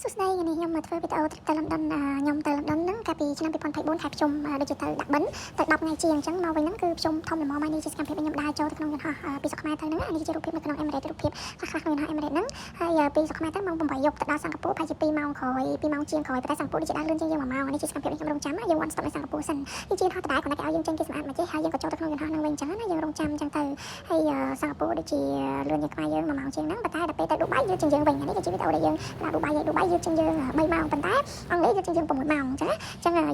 សួស្តីថ្ងៃនេះខ្ញុំមកធ្វើវីដេអូទៅលំដុនខ្ញុំទៅលំដុនហ្នឹងកាលពីឆ្នាំ2024ខែភ្ជុំដូចជាទៅដាក់បិណ្ឌទៅ10ថ្ងៃជាងអញ្ចឹងមកវិញហ្នឹងគឺភ្ជុំធំល្មមហើយនេះជាសកម្មភាពខ្ញុំដើរចូលទៅក្នុងយន្តហោះពីស្រុកខ្មែរទៅហ្នឹងនេះជារូបភាពនៅក្នុងអេមីរ៉េតរូបភាពខ្លះៗក្នុងយន្តហោះអេមីរ៉េតហ្នឹងហើយពីស្រុកខ្មែរទៅម៉ោង8យប់ទៅដល់សិង្ហបុរីប្រហែលជា2ម៉ោងក្រោយ2ម៉ោងជាងក្រោយតែសិង្ហបុរីដូចជាដើរលឿនជាងយើង1ម៉ោងនេះជាសកម្មភាពខ្ញុំរងចាំយើង one stop នៅសិង្ហបុរីសិននេះជាយន្តហោះដដែលគាត់គេឲ្យយើងចេញគេសម្អាតមកចេះហើយយើងក៏ចូលទៅក្នុងយន្តហោះហ្នឹងវិញអញ្ចឹងណាយើងរងចាំអញ្ចឹងទៅហើយសិង្ហបុរីដូចជាលឿនជាងខ្មែរយើង1ម៉ោងជាងហ្នឹងប៉ុន្តែដល់ពេលទៅឌូបៃយឺតជាងយើងវិញនេះគឺជាវីដេអូដែលយើងដល់ឌូបៃយឺតជាងយើង3ម៉ោងប៉ុន្តែអង់គ្លេសយឺតជាងយើង6ម៉ោងអញ្ចឹង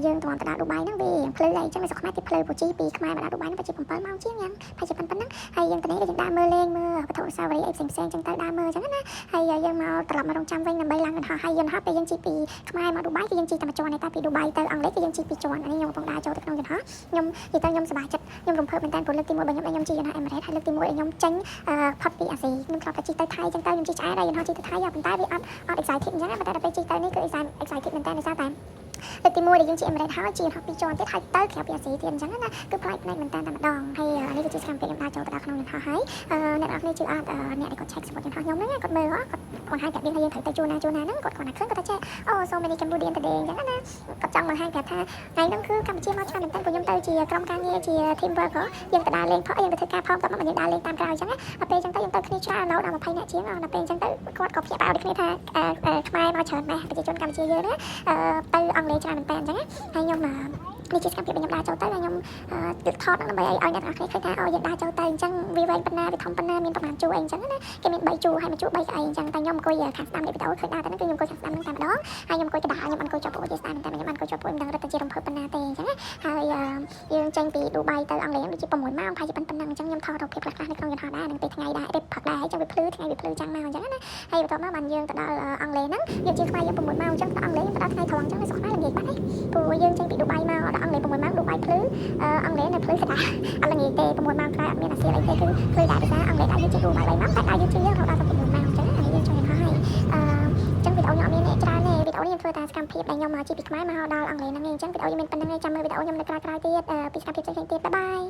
យើងទ្រាំទៅដល់ឌូបៃហ្នឹងវាផ្លូវអីអញ្ចឹងនៅស្រុកខ្មែរទីផ្លូវពូជីពីខ្មែរមកដល់ឌូបៃហ្នឹងប្រហែលជា7ម៉ោងជាងយ៉ាងប្រហែលជាប៉ុណ្ណឹងហើយយើងទៅនេះយើងដើរមើលលេងមើលវត្ថុអនុស្សាវរីយ៍អីផ្សេងៗអញ្ចឹងទៅដើរមើលអញ្ចឹងណាហើយយើងមកត្រឡប់មករងចាំវិញដើម្បីឡើងយន្តហោះហើយយន្តហោះពេលយើងជិះពីខ្មែរមកឌូបៃគឺយើងជិះតែមួយជាន់តែពីឌូបៃទៅអង់គ្លេសគឺយើងជិះពីរជាន់នេះខ្ញុំកំពុងដើរចូលទៅក្នុងយន្តហោះខ្ញុំនិយាយទៅខ្ញុំសប្បាយចិត្តខ្ញុំរំភើបមែនតើព្រោះលើកទី1របស់ខ្ញុំជិះយន្តហោះអេមីរ៉េតហើយលើកទី1ខ្ញុំចេញផុតពីអាស៊ីខ្ញុំធ្លាប់តែជិះទៅថៃអញ្ចឹងទៅខ្ញុំជិះឆ្អែតហើយយន្តហោះជិះទៅថៃប៉ុន្តែវាអត់ excited អញ្ចឹងប៉ុន្តែដល់ពេលជិះទៅនេះគឺ excited មែនតើដោយសារតែលើកទី1ដែលយើងជិះអេមីរ៉េតហើយជិះហោះពីរជាន់ទៀតហើយទៅក្រៅពីអាស៊ីទៀតអញ្ចឹងណាគឺប្លែកភ្នែកមែនតើតែម្ដងហើយនេះគឺជាសកម្មភាពខ្ញុំដើរចូលទៅដល់ក្នុងយន្តហោះហើយអ្នកនរគ្នាជឿអត់អ្នកដែលគាត់ check support យន្តហោះខ្ញុំហ្នឹងគាត់មើលគាត់បង្ហាញប្រាប់យើងថាយើងត្រូវទៅជួនណាហ្នឹងគាត់គាត់ថាឃើញគាត់ថាចេះអូ so many Cambodian today អញ្ចឹងណាគាត់ចង់បង្ហាញប្រាប់ថាថ្ងៃហ្នឹងគឺកម្ពុជាមកច្រើនមែនតើព្រោះខ្ញុំទៅជាក្រុមការងារជា team work យើងទៅដើរលេងផងយើងទៅធ្វើការផងគាត់មកយើងដើរលេងតាមក្រៅអញ្ចឹងណាដល់ពេលអញ្ចឹងទៅយើងទៅគ្នាច្រើនឡូវដល់20នាក់ជាងដល់ពេលអញ្ចឹងទៅគាត់ក៏ភ្ញាក់ផ្អើលដូចគ្នាថាខ្មែរមកច្រើនម៉េះប្រជាជនកម្ពុជាយើងណាទៅអង់គ្លេសច្រើនមែនតើអញ្ចឹងហើយខ្ញុំនេះជាសកម្មភាពខ្ញុំដើរចូលទៅហើយខ្ញុំទឹកថតដើម្បីឲ្យអ្នកនរគ្នាឃើញថាយើងដើរចូលទៅអញ្ចឹងវាវែងប៉ុណ្ណាវាធំប៉ុណ្ណាមានប្រហែលជួរអីអញ្ចឹងណាគេមាន3ជួរហើយមួយជួរ3កៅអីអញ្ចឹងតែខ្ញុំអង្គុយខាងស្ដាំនៃវីដេអូឃើញដើរទៅហ្នឹងគឺខ្ញុំអង្គុយខាងស្ដាំហ្នឹងតែម្ដងហើយខ្ញុំអង្គុយកណ្ដាលខ្ញុំអង្គុយជាប់ពួកជាស្ដាំតែខ្ញុំអង្គុយជាប់ពួកមិនដឹងរត់ទៅជារំភើបប៉ុណ្ណាទេអញ្ចឹងហើយយើងចេញពីឌូបៃទៅអង់គ្លេសដូចជា6ម៉ោងប្រហែលជាប៉ុណ្ណឹងអញ្ចឹងខ្ញុំថតរូបភាពខ្លះៗនៅក្នុងយន្តហោះដែរនឹងពេលថ្ងៃដែរពេលផឹកដែរអញ្ចឹងវាភ្លឺថ្ងៃវាភ្លឺចាំងមកអញ្ចឹងណាហើយបន្ទាប់មកបានយើងទៅដល់អង់គ្លេសហ្នឹងយើងជាខ្មែរយើង6ម៉ោងអញ្ចឹងទៅអង់គ្លេសទៅដល់ថ្ងៃត្រង់អញ្ចឹងនៅស្រុកខ្មែរល្ងាចបាត់ហើយព្រោះយើងចេញពីឌូបៃមកដល់អង់គ្លេស6ម៉ោងឌូបៃភ្លឺអង់គ្លេសនៅភ្លឺកណ្ដាលអត់ល្ងាចទេ6ម៉ោងក្រោយអត់មានអាសៀលអីទេគឺភ្លឺដែរដោយសារអង់គ្លេសដែរយើងជិះឌូបៃ3ម៉ោងតែដែរយើងជិះយើងរហូតដល់6ម៉ោងអញ្ចឹងហើយយើងចូលយន្តហោះហើយអញ្ចឹងវីដេអូខ្ញុំអត់មានច្រើនទេវីដេអូនេះខ្ញុំធ្វើតែសកម្មភាពដែលខ្ញុំជិះពីខ្មែរមកដល់អង់គ្លេសហ្នឹងឯងអញ្ចឹងវីដេអូខ្ញុំមានប៉ុណ្្នឹងឯងចាំមើលវីដេអូខ្ញុំនៅក្រោយៗទៀតពីសកម្មភាពផ្សេងៗទៀតបាយបាយ